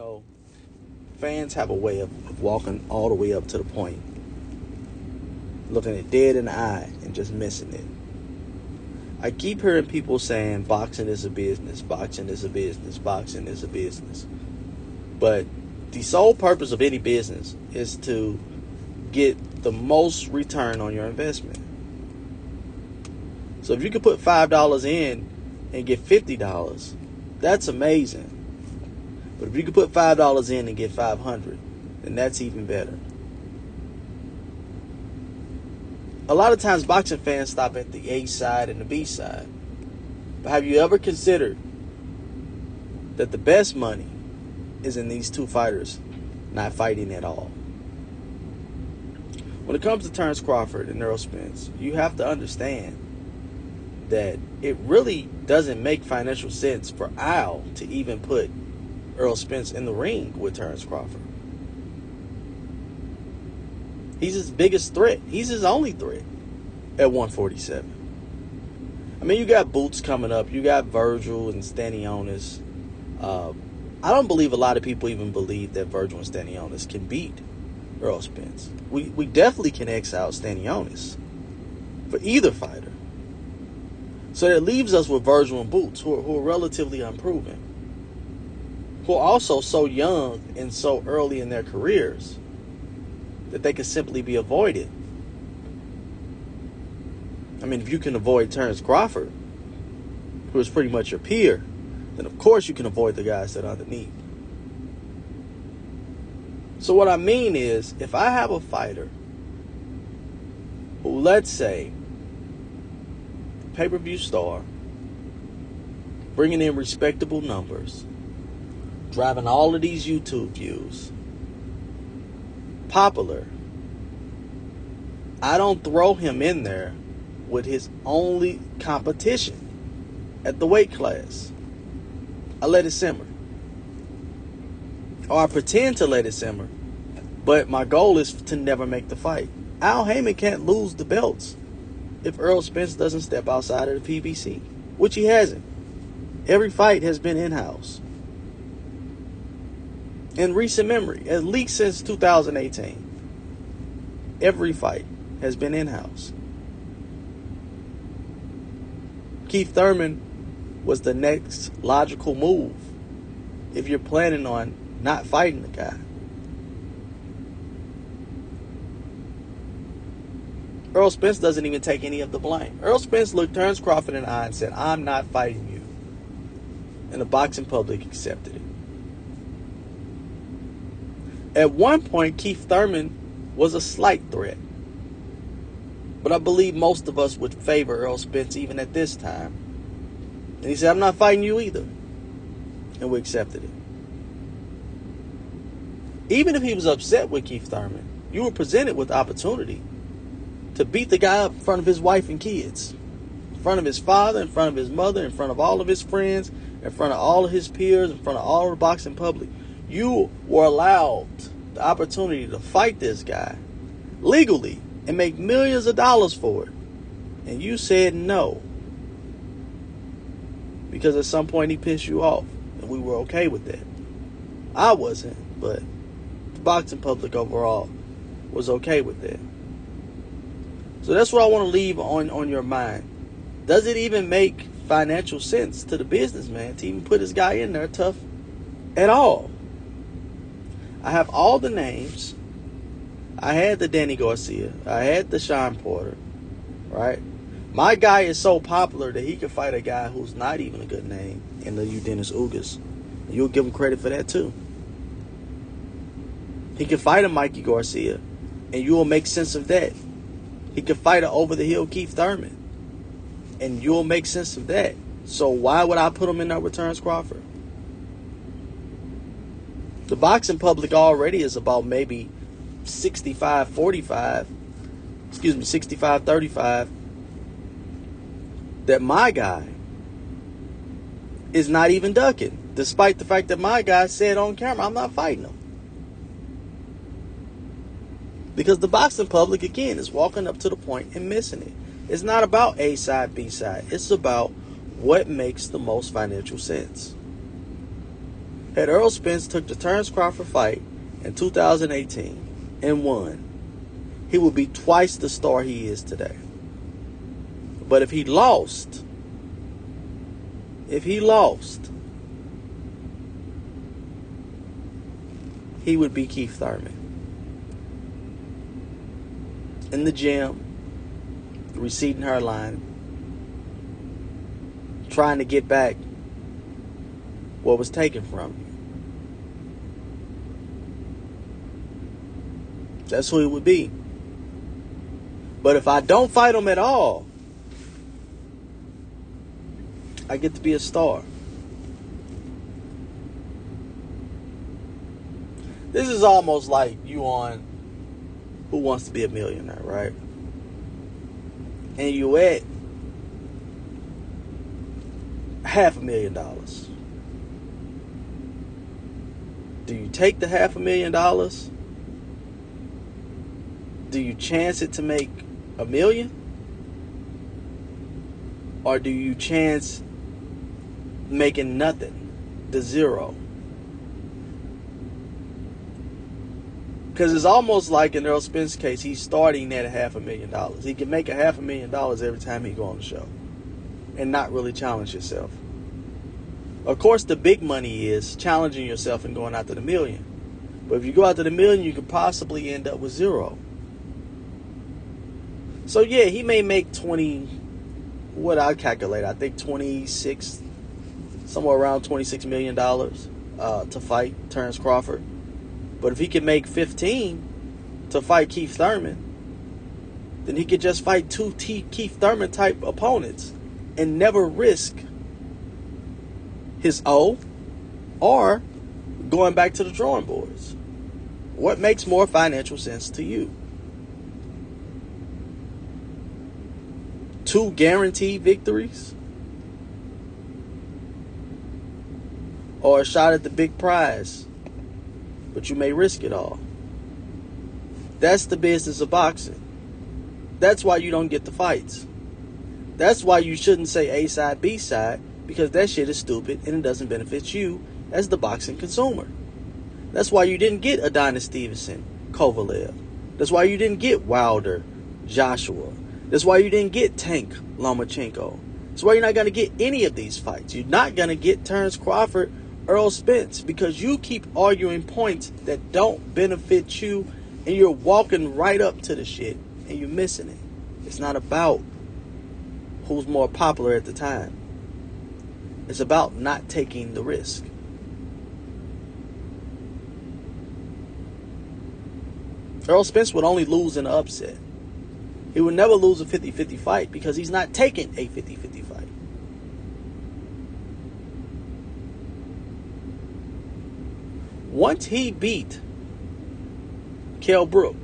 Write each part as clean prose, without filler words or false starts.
know, fans have a way of walking all the way up to the point, looking it dead in the eye and just missing it. I keep hearing people saying boxing is a business, boxing is a business, boxing is a business. But the sole purpose of any business is to get the most return on your investment. So if you could put $5 in and get $50, that's amazing. But if you could put $5 in and get $500, then that's even better. A lot of times boxing fans stop at the A side and the B side. But have you ever considered that the best money is in these two fighters not fighting at all? When it comes to Terence Crawford and Errol Spence, you have to understand that it really doesn't make financial sense for Al to even put Errol Spence in the ring with Terence Crawford. He's his biggest threat. He's his only threat at 147. I mean, you got Boots coming up. You got Virgil and Stanionis. I don't believe a lot of people even believe that Virgil and Stanionis can beat Errol Spence. We definitely can X out Stanionis for either fighter. So that leaves us with Virgil and Boots, who are relatively unproven, who are also so young and so early in their careers that they can simply be avoided. I mean, if you can avoid Terence Crawford, who is pretty much your peer, then of course you can avoid the guys that are underneath. So what I mean is, if I have a fighter who, let's say, pay-per-view star, bringing in respectable numbers, driving all of these YouTube views, popular, I don't throw him in there with his only competition at the weight class. I let it simmer. Or I pretend to let it simmer, but my goal is to never make the fight. Al Heyman can't lose the belts if Errol Spence doesn't step outside of the PBC, which he hasn't. Every fight has been in-house. In recent memory, at least since 2018, every fight has been in-house. Keith Thurman was the next logical move if you're planning on not fighting the guy. Errol Spence doesn't even take any of the blame. Errol Spence looked Terence Crawford in the eye and said, "I'm not fighting you." And the boxing public accepted it. At one point, Keith Thurman was a slight threat. But I believe most of us would favor Errol Spence even at this time. And he said, "I'm not fighting you either." And we accepted it. Even if he was upset with Keith Thurman, you were presented with the opportunity to beat the guy up in front of his wife and kids, in front of his father, in front of his mother, in front of all of his friends, in front of all of his peers, in front of all of the boxing public. You were allowed the opportunity to fight this guy legally and make millions of dollars for it. And you said no. Because at some point he pissed you off. And we were okay with that. I wasn't, but the boxing public overall was okay with that. So that's what I want to leave on your mind. Does it even make financial sense to the businessman to even put this guy in there tough at all? I have all the names. I had the Danny Garcia. I had the Sean Porter. Right? My guy is so popular that he could fight a guy who's not even a good name in the Dennis Ugas. You'll give him credit for that too. He could fight a Mikey Garcia, and you will make sense of that. He could fight an over-the-hill Keith Thurman, and you'll make sense of that. So why would I put him in there with Terence Crawford? The boxing public already is about maybe 65-35, 65-35, that my guy is not even ducking, despite the fact that my guy said on camera, "I'm not fighting him." Because the boxing public, again, is walking up to the point and missing it. It's not about A side, B side. It's about what makes the most financial sense. Had Errol Spence took the Terence Crawford fight in 2018 and won, he would be twice the star he is today. But if he lost, he would be Keith Thurman. In the gym, receding hairline, trying to get back what was taken from you. That's who he would be. But if I don't fight him at all, I get to be a star. This is almost like you on Who Wants to Be a Millionaire, right? And you at $500,000. Do you take the $500,000? Do you chance it to make $1 million? Or do you chance making nothing, the zero? Because it's almost like in Errol Spence's case, he's starting at $500,000. He can make $500,000 every time he go on the show and not really challenge himself. Of course, the big money is challenging yourself and going after the million. But if you go after the million, you could possibly end up with zero. So yeah, he may make 20, what I calculate, I think 26, somewhere around $26 million to fight Terence Crawford. But if he can make 15 to fight Keith Thurman, then he could just fight two Keith Thurman type opponents and never risk his O or going back to the drawing boards. What makes more financial sense to you? 2 guaranteed victories? Or a shot at the big prize, but you may risk it all? That's the business of boxing. That's why you don't get the fights. That's why you shouldn't say A side, B side, because that shit is stupid and it doesn't benefit you as the boxing consumer. That's why you didn't get Adonis Stevenson, Kovalev. That's why you didn't get Wilder, Joshua. That's why you didn't get Tank Lomachenko. That's why you're not going to get any of these fights. You're not going to get Terence Crawford, Errol Spence, because you keep arguing points that don't benefit you and you're walking right up to the shit and you're missing it. It's not about who's more popular at the time. It's about not taking the risk. Errol Spence would only lose in an upset. He would never lose a 50-50 fight because he's not taking a 50-50 fight. Once he beat Kell Brook,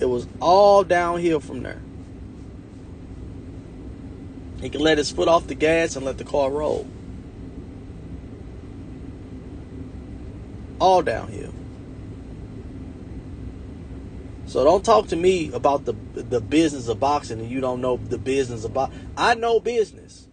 it was all downhill from there. He could let his foot off the gas and let the car roll. All downhill. So don't talk to me about the business of boxing and you don't know the business of boxing. I know business.